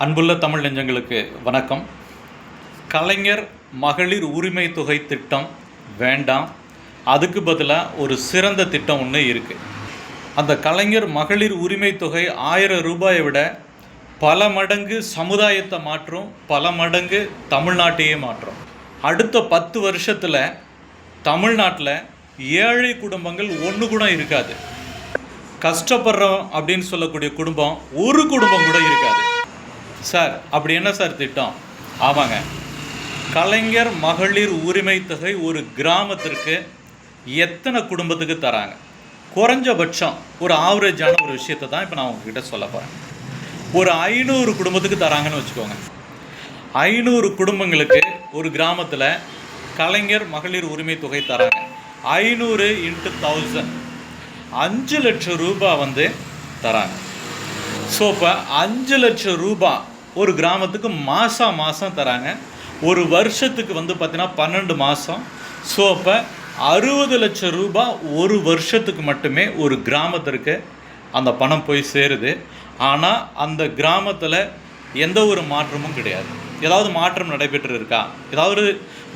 அன்புள்ள தமிழ் நெஞ்சங்களுக்கு வணக்கம். கலைஞர் மகளிர் உரிமை தொகை திட்டம் வேண்டாம், அதுக்கு பதிலாக ஒரு சிறந்த திட்டம் ஒன்று இருக்குது. அந்த கலைஞர் மகளிர் உரிமை தொகை 1000 ரூபாயை விட பல மடங்கு சமுதாயத்தை மாற்றும், பல மடங்கு தமிழ்நாட்டையே மாற்றும். அடுத்த 10 வருஷத்தில் தமிழ்நாட்டில் ஏழை குடும்பங்கள் ஒன்று கூட இருக்காது. கஷ்டப்படுறோம் அப்படின்னு சொல்லக்கூடிய குடும்பம் ஒரு குடும்பம் கூட இருக்காது. சார், அப்படி என்ன சார் திட்டம்? ஆமாங்க, கலைஞர் மகளிர் உரிமை தொகை ஒரு கிராமத்திற்கு எத்தனை குடும்பத்துக்கு தராங்க? குறைஞ்சபட்சம் ஒரு ஆவரேஜான ஒரு விஷயத்தை தான் இப்போ நான் உங்ககிட்ட சொல்ல போகிறேன். ஒரு 500 குடும்பத்துக்கு தராங்கன்னு வச்சுக்கோங்க. 500 குடும்பங்களுக்கு ஒரு கிராமத்தில் கலைஞர் மகளிர் உரிமை தொகை தராங்க. 500 × 1000 5 லட்சம் ரூபாய் தராங்க. ஸோ இப்போ 5 லட்சம் ரூபாய் ஒரு கிராமத்துக்கு மாதம் தராங்க. ஒரு வருஷத்துக்கு பார்த்தீங்கன்னா 12 மாதம். ஸோ அப்போ 60 லட்சம் ரூபாய் ஒரு வருஷத்துக்கு மட்டுமே ஒரு கிராமத்திற்கு அந்த பணம் போய் சேருது. ஆனால் அந்த கிராமத்தில் எந்த ஒரு மாற்றமும் கிடையாது. ஏதாவது மாற்றம் நடைபெற்று இருக்கா? ஏதாவது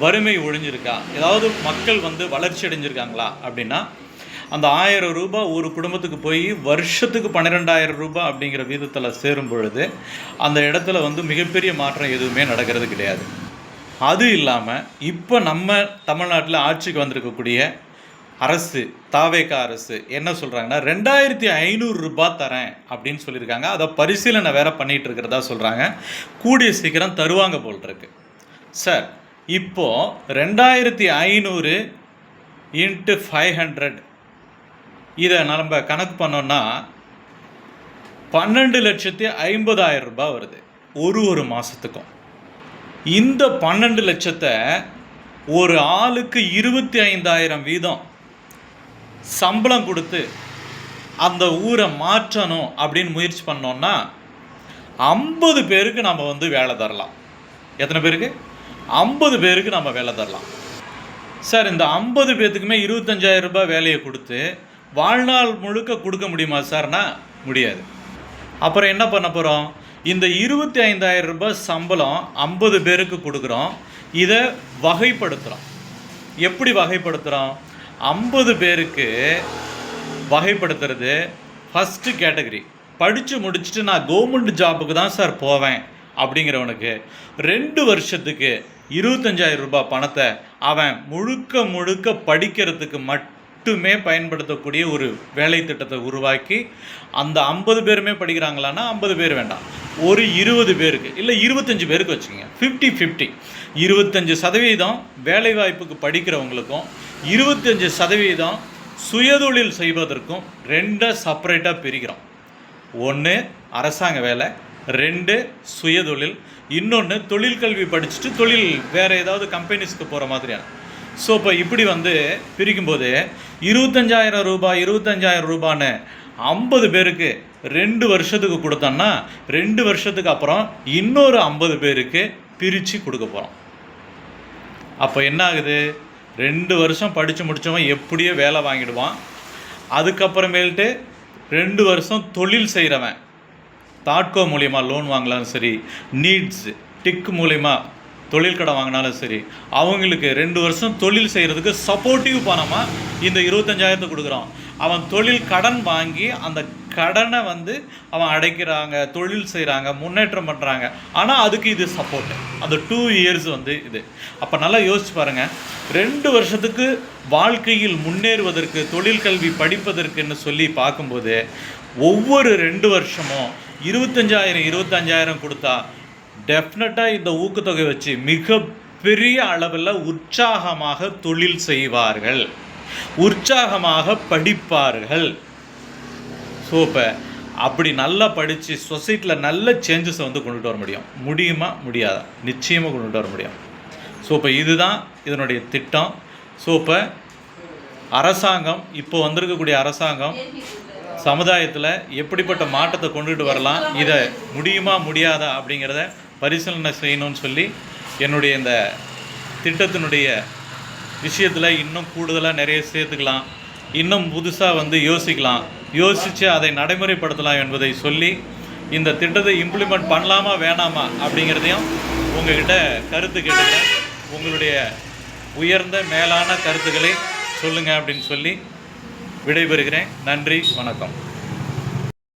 வறுமை ஒழிஞ்சிருக்கா? ஏதாவது மக்கள் வளர்ச்சி அடைஞ்சிருக்காங்களா அப்படின்னா, அந்த 1000 ரூபாய் ஒரு குடும்பத்துக்கு போய் வருஷத்துக்கு 12,000 ரூபாய் அப்படிங்கிற வீதத்தில் சேரும் பொழுது அந்த இடத்துல மிகப்பெரிய மாற்றம் எதுவுமே நடக்கிறது கிடையாது. அது இல்லாமல் இப்போ நம்ம தமிழ்நாட்டில் ஆட்சிக்கு வந்திருக்கக்கூடிய அரசு, தாவேகா அரசு என்ன சொல்கிறாங்கன்னா, 2500 ரூபாய் தரேன் அப்படின்னு சொல்லியிருக்காங்க. அதை பரிசீலனை வேற பண்ணிகிட்டு இருக்கிறதா சொல்கிறாங்க. கூடிய சீக்கிரம் தருவாங்க போல் இருக்கு. சார், இப்போது 2500 × 500 இதை நம்ம கணக்கு பண்ணோன்னா 12,50,000 ரூபாய் வருது ஒரு மாதத்துக்கும். இந்த 12 லட்சத்தை ஒரு ஆளுக்கு 25,000 வீதம் சம்பளம் கொடுத்து அந்த ஊரை மாற்றணும் அப்படின்னு முயற்சி பண்ணோன்னா 50 பேருக்கு நம்ம வேலை தரலாம். எத்தனை பேருக்கு? 50 பேருக்கு நம்ம வேலை தரலாம். சார், இந்த 50 பேர்த்துக்குமே 25,000 ரூபாய் வேலையை கொடுத்து வாழ்நாள் முழுக்க கொடுக்க முடியுமா சார்னா? முடியாது. அப்புறம் என்ன பண்ண போகிறோம்? இந்த 25,000 ரூபாய் சம்பளம் 50 பேருக்கு கொடுக்குறோம். இதை வகைப்படுத்துகிறோம். எப்படி வகைப்படுத்துகிறோம்? 50 பேருக்கு வகைப்படுத்துறது, ஃபஸ்ட்டு கேட்டகரி படித்து முடிச்சுட்டு நான் கவர்மெண்ட் ஜாபுக்கு தான் சார் போவேன் அப்படிங்கிறவனுக்கு 2 வருஷத்துக்கு 25,000 ரூபாய் பணத்தை அவன் முழுக்க படிக்கிறதுக்கு மட்டுமே பயன்படுத்தக்கூடிய ஒரு வேலை திட்டத்தை உருவாக்கி, அந்த 50 பேருமே படிக்கிறாங்களான்னா 50 பேர் வேண்டாம், ஒரு 20 பேருக்கு இல்லை 25 பேருக்கு வச்சுக்கோங்க. 50-50 25% வேலைவாய்ப்புக்கு படிக்கிறவங்களுக்கும் 25% சுயதொழில் செய்வதற்கும் 2 செப்பரேட்டாக பிரிக்கிறோம். 1 அரசாங்க வேலை, 2 சுயதொழில், இன்னொன்று தொழிற்கல்வி படிச்சுட்டு தொழில் வேறு ஏதாவது கம்பெனிஸ்க்கு போகிற மாதிரியான. ஸோ இப்போ இப்படி பிரிக்கும்போது 25,000 ரூபான்னு 50 பேருக்கு 2 வருஷத்துக்கு கொடுத்தோன்னா 2 வருஷத்துக்கு அப்புறம் இன்னொரு 50 பேருக்கு பிரித்து கொடுக்க போகிறோம். அப்போ என்ன ஆகுது? 2 வருஷம் படித்து முடித்தவன் எப்படியோ வேலை வாங்கிடுவான். அதுக்கப்புறமேல்ட்டு 2 வருஷம் தொழில் செய்கிறவன் தாட்கோ மூலிமா லோன் வாங்கலாலும் சரி, நீட்ஸ் டிக் மூலிமா தொழில் கடை வாங்கினாலும் சரி, அவங்களுக்கு 2 வருஷம் தொழில் செய்கிறதுக்கு சப்போர்ட்டிவ் பணமாக இந்த 25,000 கொடுக்குறான். அவன் தொழில் கடன் வாங்கி அந்த கடனை அவன் அடைக்கிறாங்க, தொழில் செய்கிறாங்க, முன்னேற்றம் பண்ணுறாங்க. ஆனால் அதுக்கு இது சப்போர்ட்டு. அந்த 2 இயர்ஸ் இது. அப்போ நல்லா யோசிச்சு பாருங்கள். 2 வருஷத்துக்கு வாழ்க்கையில் முன்னேறுவதற்கு, தொழில் கல்வி படிப்பதற்குன்னு சொல்லி பார்க்கும்போது ஒவ்வொரு 2 வருஷமும் 25,000 கொடுத்தா டெஃபினட்டாக இந்த ஊக்கத்தொகை வச்சு மிக பெரிய அளவில் உற்சாகமாக தொழில் செய்வார்கள், உற்சாகமாக படிப்பார்கள். ஸோ இப்போ அப்படி நல்லா படித்து சொசைட்டியில் நல்ல சேஞ்சஸை கொண்டுட்டு வர முடியுமா? முடியாதா? நிச்சயமாக கொண்டுட்டு வர முடியும். ஸோ இப்போ இதுதான் இதனுடைய திட்டம். ஸோ இப்போ அரசாங்கம், இப்போ வந்திருக்கக்கூடிய அரசாங்கம் சமுதாயத்தில் எப்படிப்பட்ட மாற்றத்தை கொண்டுட்டு வரலாம், இதை முடியாதா அப்படிங்கிறத பரிசீலனை செய்யணும்னு சொல்லி என்னுடைய இந்த திட்டத்தினுடைய விஷயத்தில் இன்னும் கூடுதலாக நிறைய சேர்த்துக்கலாம், இன்னும் புதுசாக யோசிக்கலாம், யோசித்து அதை நடைமுறைப்படுத்தலாம் என்பதை சொல்லி இந்த திட்டத்தை இம்ப்ளிமெண்ட் பண்ணலாமா வேணாமா அப்படிங்கிறதையும் உங்ககிட்ட கருத்து கேட்டுக்கிறேன். உங்களுடைய உயர்ந்த மேலான கருத்துக்களை சொல்லுங்கள் அப்படின்னு சொல்லி விடைபெறுகிறேன். நன்றி, வணக்கம்.